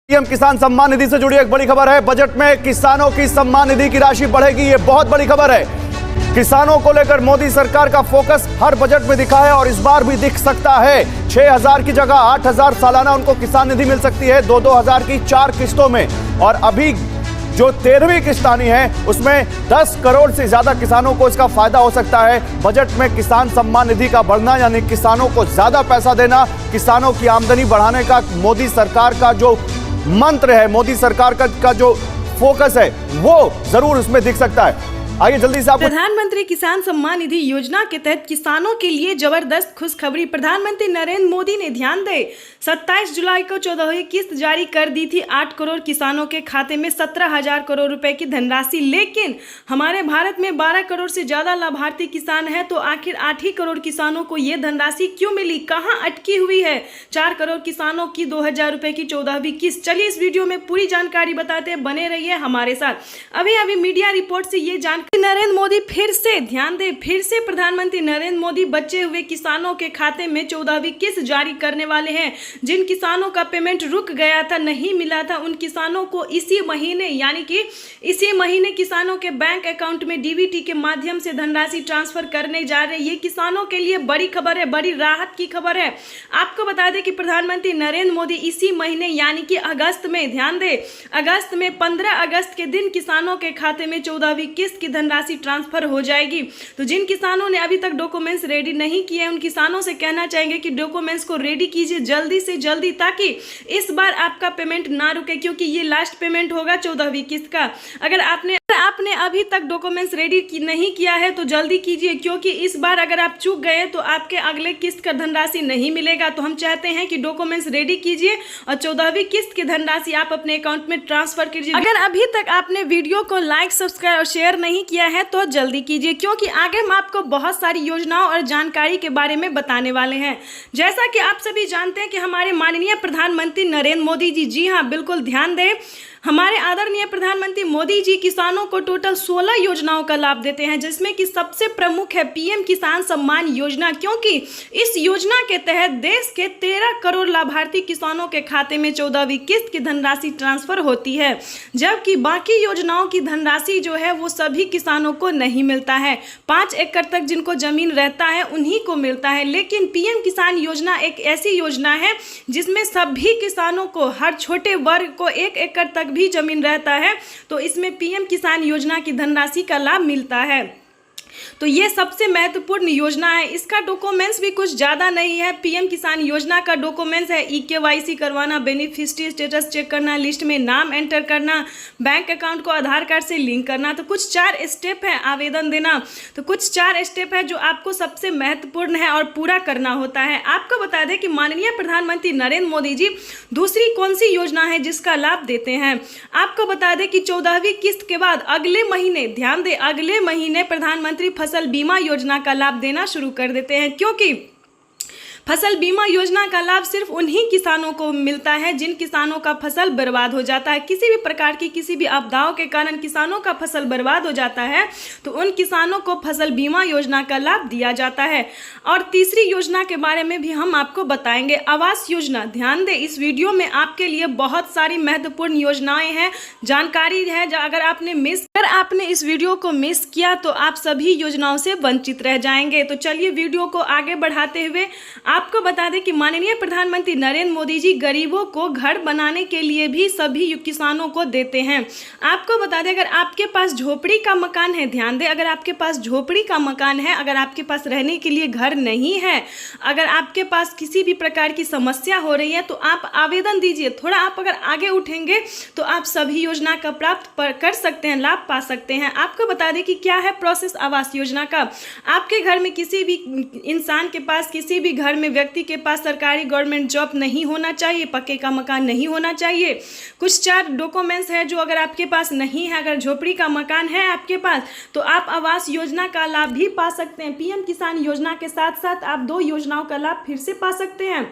PM किसान सम्मान निधि से जुड़ी एक बड़ी खबर है। बजट में किसानों की सम्मान निधि की राशि बढ़ेगी, ये बहुत बड़ी खबर है। किसानों को लेकर मोदी सरकार का फोकस हर बजट में दिखा है और इस बार भी दिख सकता है। 6,000 की जगह 8,000 सालाना उनको किसान निधि मिल सकती है, 2-2 हजार की 4 किस्तों में। और अभी जो 13वीं किस्त आनी है उसमें 10 करोड़ से ज्यादा किसानों को इसका फायदा हो सकता है। बजट में किसान सम्मान निधि का बढ़ना यानी किसानों को ज्यादा पैसा देना, किसानों की आमदनी बढ़ाने का मोदी सरकार का जो मंत्र है, मोदी सरकार का जो फोकस है, वो जरूर उसमें दिख सकता है। आइए जल्दी से आपको प्रधानमंत्री किसान सम्मान निधि योजना के तहत किसानों के लिए जबरदस्त खुशखबरी। प्रधानमंत्री नरेंद्र मोदी ने ध्यान दे 27 जुलाई को 14वीं किस्त जारी कर दी थी। 8 करोड़ किसानों के खाते में 17,000 करोड़ रुपए की धनराशि। लेकिन हमारे भारत में 12 करोड़ से ज्यादा लाभार्थी किसान हैं, तो आखिर 8 ही करोड़ किसानों को ये धनराशि क्यों मिली, कहां अटकी हुई है 4 करोड़ किसानों की 2,000 रुपए की 14वीं किस्त? चलिए इस वीडियो में पूरी जानकारी बताते हैं, बने रहिए हमारे साथ। अभी मीडिया रिपोर्ट से ये जानकारी नरेंद्र मोदी फिर से ध्यान दे, फिर से प्रधानमंत्री नरेंद्र मोदी बचे हुए किसानों के खाते में 14वीं किस्त जारी करने वाले हैं। जिन किसानों का पेमेंट रुक गया था, नहीं मिला था, उन किसानों को इसी महीने यानी कि इसी महीने किसानों के बैंक अकाउंट में डीबीटी के माध्यम से धनराशि ट्रांसफर करने जा रहे हैं। ये किसानों के लिए बड़ी खबर है, बड़ी राहत की खबर है। आपको बता दें कि प्रधानमंत्री नरेंद्र मोदी इसी महीने यानी कि अगस्त में, ध्यान दे, अगस्त में 15 अगस्त के दिन किसानों के खाते में 14वीं किस्त की धनराशि ट्रांसफर हो जाएगी। तो जिन किसानों ने अभी तक डॉक्यूमेंट्स रेडी नहीं किए, उन किसानों से कहना चाहेंगे कि डॉक्यूमेंट्स को रेडी कीजिए जल्दी से जल्दी, ताकि इस बार आपका पेमेंट ना रुके, क्योंकि ये लास्ट पेमेंट होगा 14वीं किस्त का। अगर आपने अभी तक डॉक्यूमेंट्स रेडी नहीं किया है तो जल्दी कीजिए, क्योंकि इस बार अगर आप चूक गए तो आपके अगले किस्त का धनराशि नहीं मिलेगा। तो हम चाहते हैं कि डॉक्यूमेंट्स रेडी कीजिए और 14वीं किस्त की धनराशि आप अपने अकाउंट में ट्रांसफर कीजिए। अगर अभी तक आपने वीडियो को लाइक, सब्सक्राइब और शेयर नहीं किया है तो जल्दी कीजिए, क्योंकि आगे हम आपको बहुत सारी योजनाओं और जानकारी के बारे में बताने वाले हैं। जैसा कि आप सभी जानते हैं कि हमारे माननीय प्रधानमंत्री नरेंद्र मोदी जी हाँ बिल्कुल ध्यान दें, हमारे आदरणीय प्रधानमंत्री मोदी जी किसानों को टोटल 16 योजनाओं का लाभ देते हैं, जिसमें कि सबसे प्रमुख है पीएम किसान सम्मान योजना, क्योंकि इस योजना के तहत देश के 13 करोड़ लाभार्थी किसानों के खाते में 14वीं किस्त की धनराशि ट्रांसफर होती है, जबकि बाकी योजनाओं की धनराशि जो है वो सभी किसानों को नहीं मिलता है। 5 एकड़ तक जिनको जमीन रहता है उन्हीं को मिलता है। लेकिन पीएम किसान योजना एक ऐसी योजना है जिसमें सभी किसानों को, हर छोटे वर्ग को 1 एकड़ तक भी जमीन रहता है तो इसमें पीएम किसान योजना की धनराशि का लाभ मिलता है। तो ये सबसे महत्वपूर्ण योजना है। इसका डॉक्यूमेंट्स भी कुछ ज़्यादा नहीं है। पीएम किसान योजना का डॉक्यूमेंट्स है ईकेवाईसी करवाना, बेनिफिशियरी स्टेटस चेक करना, लिस्ट में नाम एंटर करना, बैंक अकाउंट को आधार कार्ड से लिंक करना। तो कुछ 4 स्टेप है, आवेदन देना, तो कुछ 4 स्टेप है जो आपको सबसे महत्वपूर्ण है और पूरा करना होता है। आपको बता दें कि माननीय प्रधानमंत्री नरेंद्र मोदी जी दूसरी कौन सी योजना है जिसका लाभ देते हैं। आपको बता दें कि 14वीं किस्त के बाद अगले महीने, ध्यान दें, अगले महीने प्रधानमंत्री फसल बीमा योजना का लाभ देना शुरू कर देते हैं, क्योंकि फसल बीमा योजना का लाभ सिर्फ उन्हीं किसानों को मिलता है जिन किसानों का फसल बर्बाद हो जाता है। किसी भी प्रकार की किसी भी आपदाओं के कारण किसानों का फसल बर्बाद हो जाता है तो उन किसानों को फसल बीमा योजना का लाभ दिया जाता है। और तीसरी योजना के बारे में भी हम आपको बताएंगे, आवास योजना। ध्यान दें, इस वीडियो में आपके लिए बहुत सारी महत्वपूर्ण योजनाएं हैं, जानकारी है। अगर आपने इस वीडियो को मिस किया तो आप सभी योजनाओं से वंचित रह जाएंगे। तो चलिए वीडियो को आगे बढ़ाते हुए आपको बता दें कि माननीय प्रधानमंत्री नरेंद्र मोदी जी गरीबों को घर बनाने के लिए भी सभी किसानों को देते हैं। आपको बता दें, अगर आपके पास झोपड़ी का मकान है, ध्यान दें, अगर आपके पास झोपड़ी का मकान है, अगर आपके पास रहने के लिए घर नहीं है, अगर आपके पास किसी भी प्रकार की समस्या हो रही है तो आप आवेदन दीजिए। थोड़ा आप अगर आगे उठेंगे तो आप सभी योजना का प्राप्त कर सकते हैं, लाभ पा सकते हैं। आपको बता दें कि क्या है प्रोसेस आवास योजना का। आपके घर में किसी भी इंसान के पास, किसी भी घर में व्यक्ति के पास सरकारी गवर्नमेंट जॉब नहीं होना चाहिए, पक्के का मकान नहीं होना चाहिए। कुछ 4 डॉक्यूमेंट्स है जो अगर आपके पास नहीं है, अगर झोपड़ी का मकान है आपके पास तो आप आवास योजना का लाभ भी पा सकते हैं। पीएम किसान योजना के साथ साथ आप 2 योजनाओं का लाभ फिर से पा सकते हैं।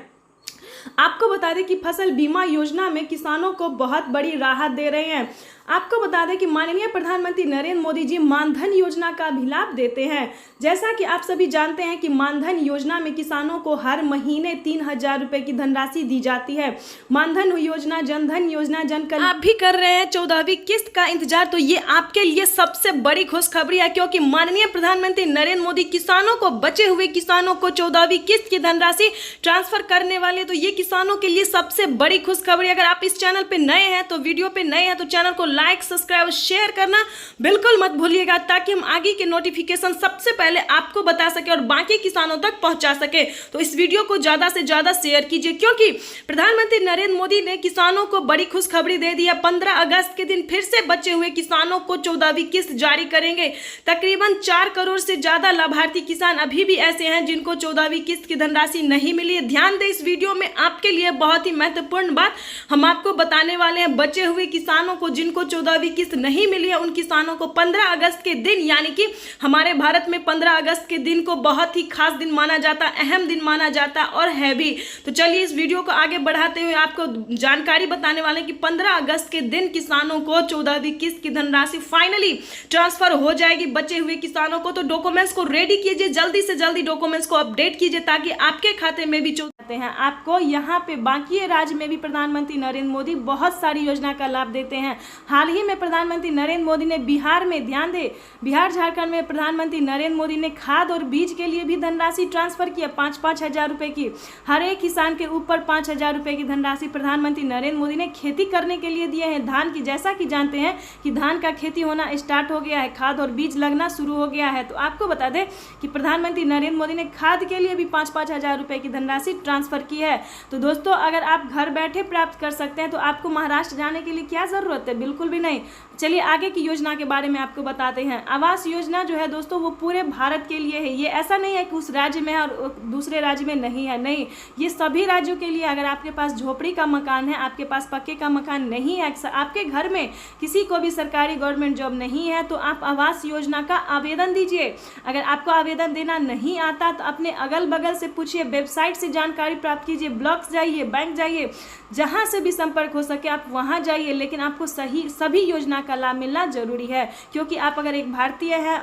आपको बता दें कि फसल बीमा योजना में किसानों को बहुत बड़ी राहत दे रहे हैं। आपको बता दें कि माननीय प्रधानमंत्री नरेंद्र मोदी जी मानधन योजना का भी लाभ देते हैं। जैसा कि आप सभी जानते हैं कि मानधन योजना में किसानों को हर महीने 3,000 रुपए की धनराशि दी जाती है। मानधन योजना, जनधन योजना, जनकल्याण आप भी कर रहे हैं 14वीं किस्त का इंतजार, तो ये आपके लिए सबसे बड़ी खुशखबरी है, क्योंकि माननीय प्रधानमंत्री नरेंद्र मोदी किसानों को, बचे हुए किसानों को 14वीं किस्त की धनराशि ट्रांसफर करने वाले। तो ये किसानों के लिए सबसे बड़ी खुशखबरी। अगर आप इस चैनल पे नए हैं, तो वीडियो पे नए हैं, तो चैनल को लाइक, सब्सक्राइब, शेयर करना बिल्कुल मत भूलिएगा, ताकि हम आगे के नोटिफिकेशन सबसे पहले आपको बता सके और बाकी किसानों तक पहुंचा सके। तो इस वीडियो को ज्यादा से ज्यादा शेयर कीजिए, क्योंकि प्रधानमंत्री नरेंद्र मोदी ने किसानों को बड़ी खुशखबरी दे दी है। 15 अगस्त के दिन फिर से बचे हुए किसानों को 14वीं किस्त जारी करेंगे। तकरीबन 4 करोड़ से ज्यादा लाभार्थी किसान अभी भी ऐसे हैं जिनको 14वीं किस्त की धनराशि नहीं मिली है। ध्यान दें, इस वीडियो में आपके लिए बहुत ही महत्वपूर्ण बात हम आपको बताने वाले हैं। बचे हुए किसानों को, जिनको 14वीं किस्त नहीं मिली है, उन किसानों को 15 अगस्त के दिन, यानी कि हमारे भारत में 15 अगस्त के दिन को बहुत ही खास दिन माना जाता, अहम दिन माना जाता और है भी। तो चलिए इस वीडियो को आगे बढ़ाते हुए आपको जानकारी बताने वाले हैं कि 15 अगस्त के दिन किसानों को 14वीं किस्त की धनराशि फाइनली ट्रांसफर हो जाएगी। बचे हुए किसानों को तो डॉक्यूमेंट्स को रेडी कीजिए, जल्दी से जल्दी डॉक्यूमेंट्स को अपडेट कीजिए, ताकि आपके खाते में भी जाते हैं। आपको यहाँ पे बाकी राज्य में भी प्रधानमंत्री नरेंद्र मोदी बहुत सारी योजना का लाभ देते हैं। हाल ही में प्रधानमंत्री नरेंद्र मोदी ने बिहार में, ध्यान दें, बिहार झारखंड में प्रधानमंत्री नरेंद्र मोदी ने खाद और बीज के लिए भी धनराशि ट्रांसफर किया, 5-5 हजार रुपए की। हर एक किसान के ऊपर 5,000 रुपए की धनराशि प्रधानमंत्री नरेंद्र मोदी ने खेती करने के लिए दिए हैं। धान की, जैसा कि जानते हैं कि धान का खेती होना स्टार्ट हो गया है, खाद और बीज लगना शुरू हो गया है। तो आपको बता दें कि प्रधानमंत्री नरेंद्र मोदी ने खाद के लिए भी 5-5 हजार रुपए की धनराशि ट्रांसफर की है। तो दोस्तों, अगर आप घर बैठे प्राप्त कर सकते हैं तो आपको महाराष्ट्र जाने के लिए क्या जरूरत है? बिल्कुल भी नहीं। चलिए आगे की योजना के बारे में आपको बताते हैं। आवास योजना जो है दोस्तों, वो पूरे भारत के लिए है। ये ऐसा नहीं है कि उस राज्य में है और दूसरे राज्य में नहीं है, नहीं, ये सभी राज्यों के लिए। अगर आपके पास झोपड़ी का मकान है, आपके पास पक्के का मकान नहीं है, आपके घर में किसी को भी सरकारी गवर्नमेंट जॉब नहीं है, तो आप आवास योजना का आवेदन दीजिए। अगर आपको आवेदन देना नहीं आता तो अपने अगल बगल से पूछिए, वेबसाइट से जानकारी प्राप्त कीजिए, ब्लॉक जाइए, बैंक जाइए, जहां से भी संपर्क हो सके आप वहां जाइए। लेकिन आपको सभी योजना का लाभ मिलना जरूरी है, क्योंकि आप अगर एक भारतीय हैं,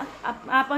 आप